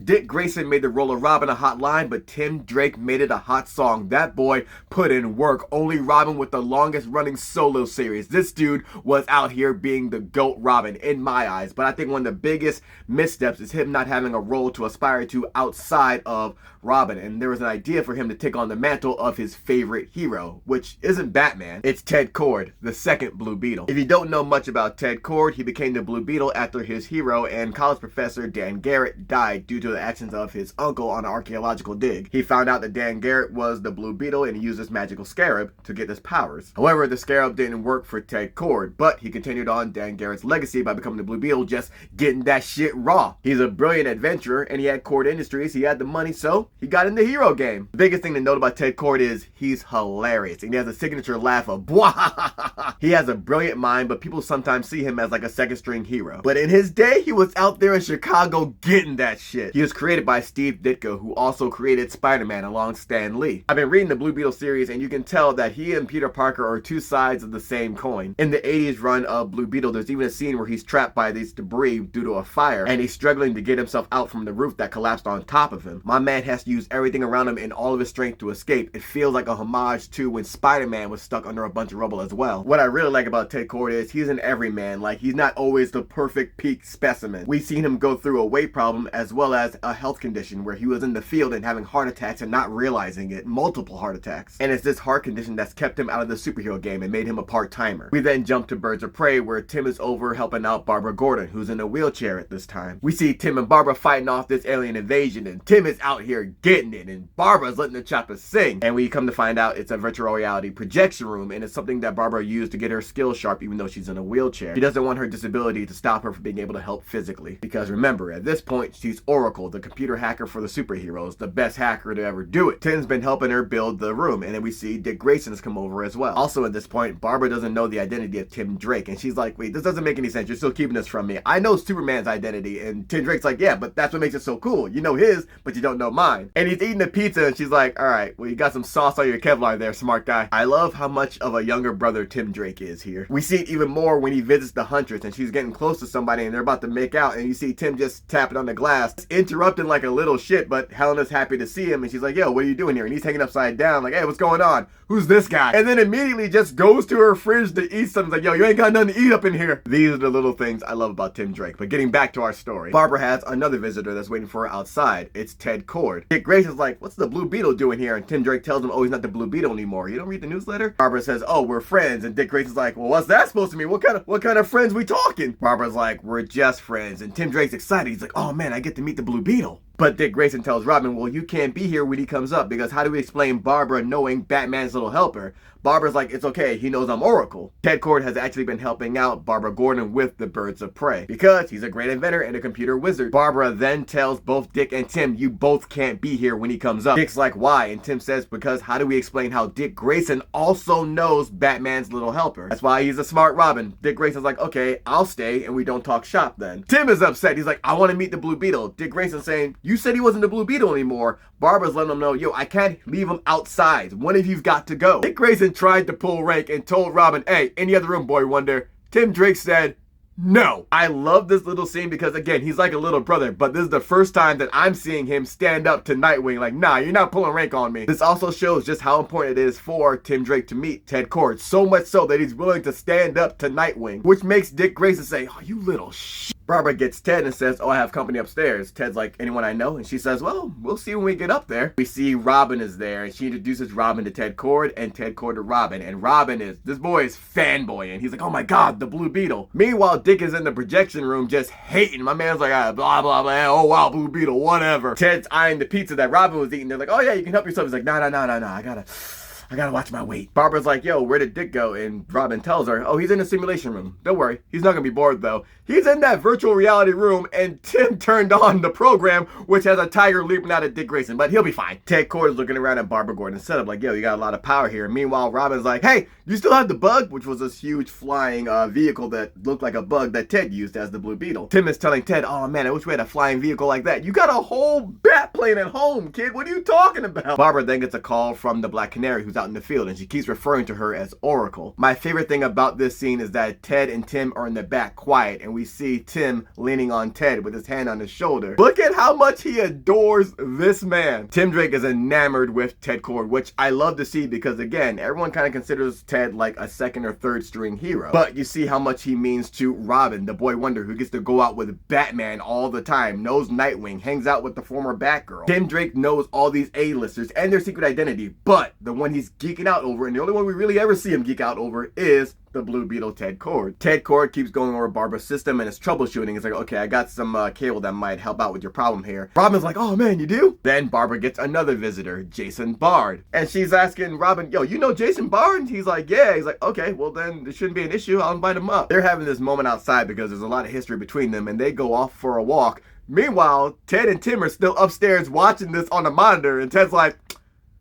Dick Grayson made the role of Robin a hot line, but Tim Drake made it a hot song. That boy put in work. Only Robin with the longest running solo series. This dude was out here being the GOAT Robin in my eyes. But I think one of the biggest missteps is him not having a role to aspire to outside of Robin. And there was an idea for him to take on the mantle of his favorite hero, which isn't Batman. It's Ted Kord, the second Blue Beetle. If you don't know much about Ted Kord, he became the Blue Beetle after his hero and college professor Dan Garrett died due to the actions of his uncle on an archaeological dig. He found out that Dan Garrett was the Blue Beetle and he used this magical scarab to get his powers. However, the scarab didn't work for Ted Kord, but he continued on Dan Garrett's legacy by becoming the Blue Beetle, just getting that shit raw. He's a brilliant adventurer and he had Kord Industries, he had the money, so he got in the hero game. The biggest thing to note about Ted Kord is he's hilarious and he has a signature laugh of bwah. He has a brilliant mind, but people sometimes see him as like a second string hero. But in his day, he was out there in Chicago getting that shit. He was created by Steve Ditko, who also created Spider-Man along Stan Lee. I've been reading the Blue Beetle series and you can tell that he and Peter Parker are two sides of the same coin. In the 80s run of Blue Beetle, there's even a scene where he's trapped by this debris due to a fire and he's struggling to get himself out from the roof that collapsed on top of him. My man has to use everything around him and all of his strength to escape. It feels like a homage to when Spider-Man was stuck under a bunch of rubble as well. What I really like about Ted Kord is he's an everyman. Like, he's not always the perfect peak specimen. We've seen him go through a weight problem as well as a health condition where he was in the field and having heart attacks and not realizing it, multiple heart attacks. And it's this heart condition that's kept him out of the superhero game and made him a part-timer. We then jump to Birds of Prey where Tim is over helping out Barbara Gordon, who's in a wheelchair at this time. We see Tim and Barbara fighting off this alien invasion and Tim is out here getting it and Barbara's letting the chopper sing. And we come to find out it's a virtual reality projection room and it's something that Barbara used to get her skills sharp even though she's in a wheelchair. She doesn't want her disability to stop her from being able to help physically. Because remember, at this point, she's Oracle, the computer hacker for the superheroes, the best hacker to ever do it. Tim's been helping her build the room, and then we see Dick Grayson's come over as well. Also at this point, Barbara doesn't know the identity of Tim Drake, and she's like, wait, this doesn't make any sense. You're still keeping this from me. I know Superman's identity, and Tim Drake's like, yeah, but that's what makes it so cool. You know his, but you don't know mine. And he's eating the pizza, and she's like, all right, well, you got some sauce on your Kevlar there, smart guy. I love how much of a younger brother Tim Drake is here. We see it even more when he visits the Huntress, and she's getting close to somebody, and they're about to make out, and you see Tim just tapping on the glass, interrupting like a little shit, but Helena's happy to see him, and she's like, yo, what are you doing here? And he's hanging upside down, like, hey, what's going on? Who's this guy? And then immediately just goes to her fridge to eat something, like, yo, you ain't got nothing to eat up in here. These are the little things I love about Tim Drake. But getting back to our story, Barbara has another visitor that's waiting for her outside. It's Ted Kord. Dick Grayson's like, what's the Blue Beetle doing here? And Tim Drake tells him, oh, he's not the Blue Beetle anymore. You don't read the newsletter? Barbara says, oh, we're friends. And Dick Grayson's like, well, what's that supposed to mean? What kind of friends we talking? Barbara's like, we're just friends. And Tim Drake's excited. He's like, oh man, I get to meet the Blue Beetle. But Dick Grayson tells Robin, well, you can't be here when he comes up because how do we explain Barbara knowing Batman's little helper? Barbara's like, it's okay, he knows I'm Oracle. Ted Kord has actually been helping out Barbara Gordon with the Birds of Prey because he's a great inventor and a computer wizard. Barbara then tells both Dick and Tim, you both can't be here when he comes up. Dick's like, why? And Tim says, because how do we explain how Dick Grayson also knows Batman's little helper? That's why he's a smart Robin. Dick Grayson's like, okay, I'll stay and we don't talk shop then. Tim is upset. He's like, I want to meet the Blue Beetle. Dick Grayson's saying, you said he wasn't the Blue Beetle anymore. Barbara's letting him know, yo, I can't leave him outside. One of you's got to go. Dick Grayson tried to pull rank and told Robin, hey, any other room, boy wonder. Tim Drake said, no. I love this little scene because, again, he's like a little brother, but this is the first time that I'm seeing him stand up to Nightwing. Like, nah, you're not pulling rank on me. This also shows just how important it is for Tim Drake to meet Ted Kord, so much so that he's willing to stand up to Nightwing, which makes Dick Grayson say, oh, you little shit. Barbara gets Ted and says, oh, I have company upstairs. Ted's like, anyone I know? And she says, well, we'll see when we get up there. We see Robin is there, and she introduces Robin to Ted Kord, and Ted Kord to Robin. And Robin is, this boy is fanboy, and he's like, oh my God, the Blue Beetle. Meanwhile, Dick is in the projection room just hating. My man's like, blah, blah, blah, oh wow, Blue Beetle, whatever. Ted's eyeing the pizza that Robin was eating. They're like, oh yeah, you can help yourself. He's like, no, I gotta watch my weight. Barbara's like, yo, where did Dick go? And Robin tells her, oh, he's in the simulation room. Don't worry, he's not gonna be bored though. He's in that virtual reality room and Tim turned on the program, which has a tiger leaping out at Dick Grayson, but he'll be fine. Ted Kord is looking around at Barbara Gordon's setup like, yo, you got a lot of power here. Meanwhile, Robin's like, hey, you still have the bug? Which was this huge flying vehicle that looked like a bug that Ted used as the Blue Beetle. Tim is telling Ted, oh man, I wish we had a flying vehicle like that. You got a whole bat plane at home, kid. What are you talking about? Barbara then gets a call from the Black Canary who's out in the field, and she keeps referring to her as Oracle. My favorite thing about this scene is that Ted and Tim are in the back quiet, and we see Tim leaning on Ted with his hand on his shoulder. Look at how much he adores this man. Tim Drake is enamored with Ted Kord, which I love to see because, again, everyone kind of considers Ted like a second or third string hero. But you see how much he means to Robin, the boy wonder who gets to go out with Batman all the time, knows Nightwing, hangs out with the former Batgirl. Tim Drake knows all these A-listers and their secret identity, but the one he's geeking out over, and the only one we really ever see him geek out over, is the Blue Beetle Ted Kord. Ted Kord keeps going over Barbara's system and is troubleshooting. It's like, okay, I got some cable that might help out with your problem here. Robin's like, oh man, you do? Then Barbara gets another visitor, Jason Bard. And she's asking Robin, yo, you know Jason Bard? He's like, yeah. He's like, okay, well then there shouldn't be an issue. I'll invite him up. They're having this moment outside because there's a lot of history between them, and they go off for a walk. Meanwhile, Ted and Tim are still upstairs watching this on the monitor, and Ted's like,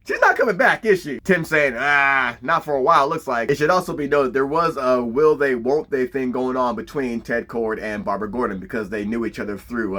she's not coming back, is she? Tim saying, not for a while, looks like. It should also be noted there was a will they, won't they thing going on between Ted Kord and Barbara Gordon because they knew each other through,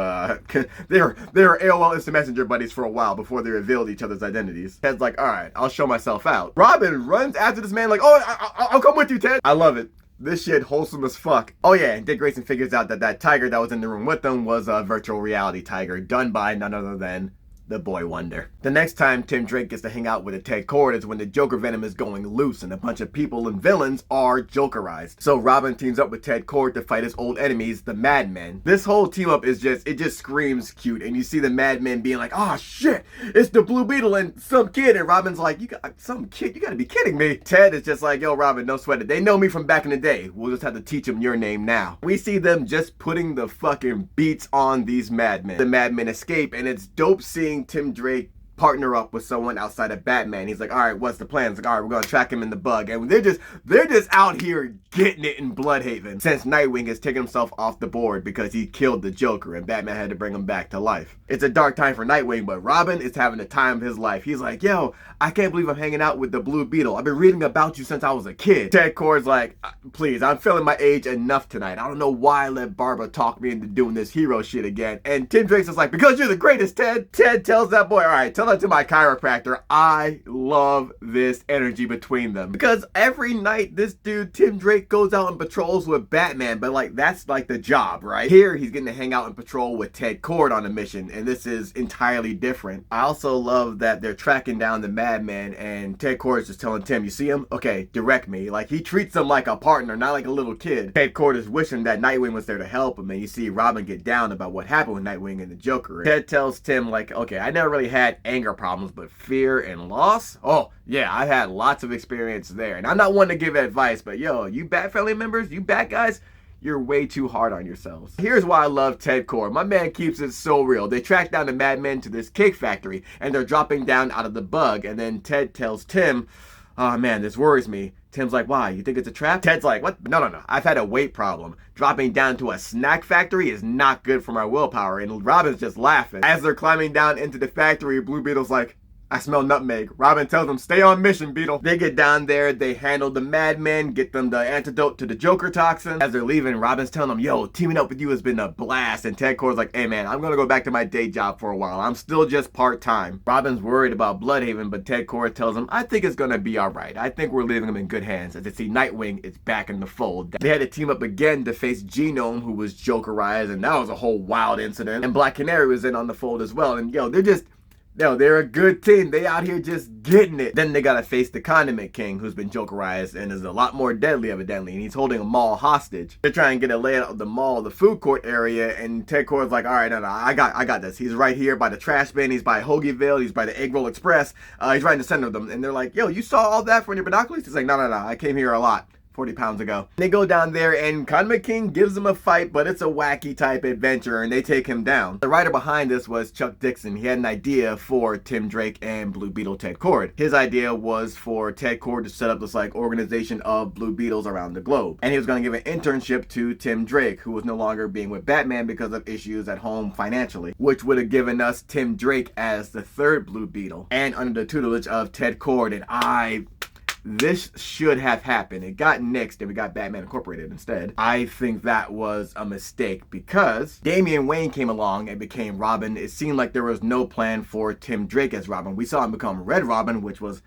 they were AOL Instant Messenger buddies for a while before they revealed each other's identities. Ted's like, all right, I'll show myself out. Robin runs after this man like, oh, I'll come with you, Ted. I love it. This shit wholesome as fuck. Oh yeah, and Dick Grayson figures out that that tiger that was in the room with them was a virtual reality tiger done by none other than the boy wonder. The next time Tim Drake gets to hang out with a Ted Kord is when the Joker venom is going loose and a bunch of people and villains are Jokerized. So Robin teams up with Ted Kord to fight his old enemies, the Madmen. This whole team up is it just screams cute, and you see the Madmen being like, oh shit, it's the Blue Beetle and some kid, and Robin's like, you got some kid, you gotta be kidding me. Ted is just like, yo Robin, no sweat it. They know me from back in the day. We'll just have to teach them your name now. We see them just putting the fucking beats on these Madmen. The Madmen escape, and it's dope seeing Tim Drake partner up with someone outside of Batman. He's like, all right, what's the plan? It's like, all right, we're gonna track him in the bug. And they're just out here getting it in Bloodhaven since Nightwing has taken himself off the board because he killed the Joker and Batman had to bring him back to life. It's a dark time for Nightwing, but Robin is having the time of his life. He's like, yo, I can't believe I'm hanging out with the Blue Beetle. I've been reading about you since I was a kid. Ted Kord's like, please, I'm feeling my age enough tonight. I don't know why I let Barbara talk me into doing this hero shit again. And Tim Drake's just like, because you're the greatest, Ted. Ted tells that boy, all right, tell that to my chiropractor. I love this energy between them. Because every night this dude, Tim Drake, goes out and patrols with Batman, but like, that's like the job, right? Here, he's getting to hang out and patrol with Ted Kord on a mission, and this is entirely different. I also love that they're tracking down the Madman, and Ted Kord is just telling Tim, you see him? Okay, direct me. Like, he treats him like a partner, not like a little kid. Ted Kord is wishing that Nightwing was there to help him, and you see Robin get down about what happened with Nightwing and the Joker. Ted tells Tim, like, okay, I never really had anger problems, but fear and loss? Oh, yeah, I've had lots of experience there. And I'm not one to give advice, but yo, you Bat family members, you Bat guys, you're way too hard on yourselves. Here's why I love Ted Kord. My man keeps it so real. They track down the Madmen to this cake factory, and they're dropping down out of the bug. And then Ted tells Tim, oh man, this worries me. Tim's like, why? You think it's a trap? Ted's like, what? No. I've had a weight problem. Dropping down to a snack factory is not good for my willpower. And Robin's just laughing. As they're climbing down into the factory, Blue Beetle's like, I smell nutmeg. Robin tells them, stay on mission, Beetle. They get down there, they handle the Madmen, get them the antidote to the Joker toxin. As they're leaving, Robin's telling them, yo, teaming up with you has been a blast. And Ted Kord's like, hey man, I'm gonna go back to my day job for a while. I'm still just part-time. Robin's worried about Bloodhaven, but Ted Kord tells him, I think it's gonna be all right. I think we're leaving him in good hands. As they see Nightwing is back in the fold. They had to team up again to face Genome, who was Jokerized, and that was a whole wild incident. And Black Canary was in on the fold as well. And yo, they're a good team. They out here just getting it. Then they gotta face the Condiment King, who's been Jokerized and is a lot more deadly evidently, and he's holding a mall hostage. They're trying to get a layout of the mall, the food court area, and Ted Kord's like, all right, no, I got this. He's right here by the trash bin. He's by Hoagieville. He's by the Egg Roll Express. He's right in the center of them. And they're like, yo, you saw all that from your binoculars? He's like, no, I came here a lot. 40 pounds ago. They go down there and Condiment King gives them a fight, but it's a wacky type adventure and they take him down. The writer behind this was Chuck Dixon. He had an idea for Tim Drake and Blue Beetle Ted Kord. His idea was for Ted Kord to set up this like organization of Blue Beetles around the globe. And he was going to give an internship to Tim Drake, who was no longer being with Batman because of issues at home financially, which would have given us Tim Drake as the third Blue Beetle and under the tutelage of Ted Kord. And this should have happened. It got nixed and we got Batman Incorporated instead. I think that was a mistake because Damien Wayne came along and became Robin. It seemed like there was no plan for Tim Drake as Robin. We saw him become Red Robin, which was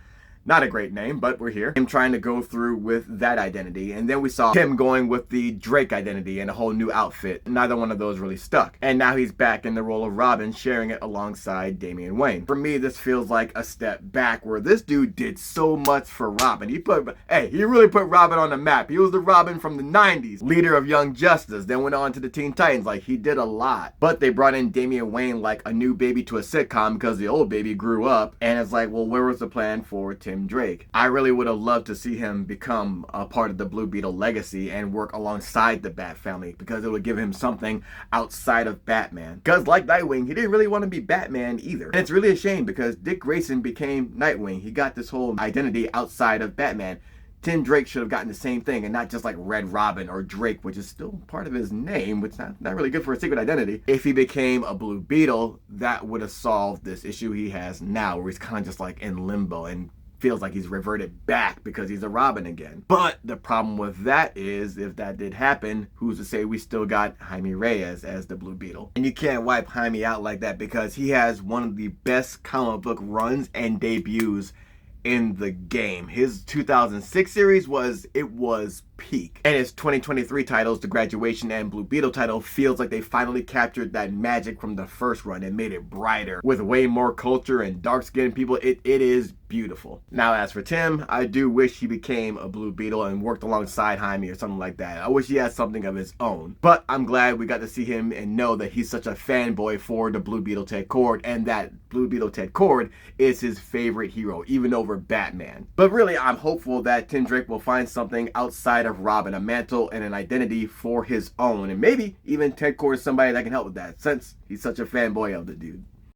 Not a great name, but we're here. Him trying to go through with that identity. And then we saw him going with the Drake identity and a whole new outfit. Neither one of those really stuck. And now he's back in the role of Robin, sharing it alongside Damien Wayne. For me, this feels like a step back where this dude did so much for Robin. He really put Robin on the map. He was the Robin from the 90s, leader of Young Justice, then went on to the Teen Titans. Like, he did a lot. But they brought in Damien Wayne like a new baby to a sitcom because the old baby grew up. And it's like, well, where was the plan for Tim Drake? I really would have loved to see him become a part of the Blue Beetle legacy and work alongside the Bat family, because it would give him something outside of Batman. Because like Nightwing, he didn't really want to be Batman either. And it's really a shame because Dick Grayson became Nightwing. He got this whole identity outside of Batman. Tim Drake should have gotten the same thing and not just like Red Robin or Drake, which is still part of his name, which is not really good for a secret identity. If he became a Blue Beetle, that would have solved this issue he has now, where he's kind of just like in limbo and feels like he's reverted back because he's a Robin again. But the problem with that is, if that did happen, who's to say we still got Jaime Reyes as the Blue Beetle? And you can't wipe Jaime out like that because he has one of the best comic book runs and debuts in the game. His 2006 series was peak. And his 2023 titles, The Graduation and Blue Beetle title, feels like they finally captured that magic from the first run and made it brighter with way more culture and dark-skinned people. It is beautiful. Now, as for Tim, I do wish he became a Blue Beetle and worked alongside Jaime or something like that. I wish he had something of his own. But I'm glad we got to see him and know that he's such a fanboy for the Blue Beetle Ted Kord, and that Blue Beetle Ted Kord is his favorite hero, even over Batman. But really, I'm hopeful that Tim Drake will find something outside of Robin, a mantle and an identity for his own, and maybe even Ted Kord is somebody that can help with that, since he's such a fanboy of the dude.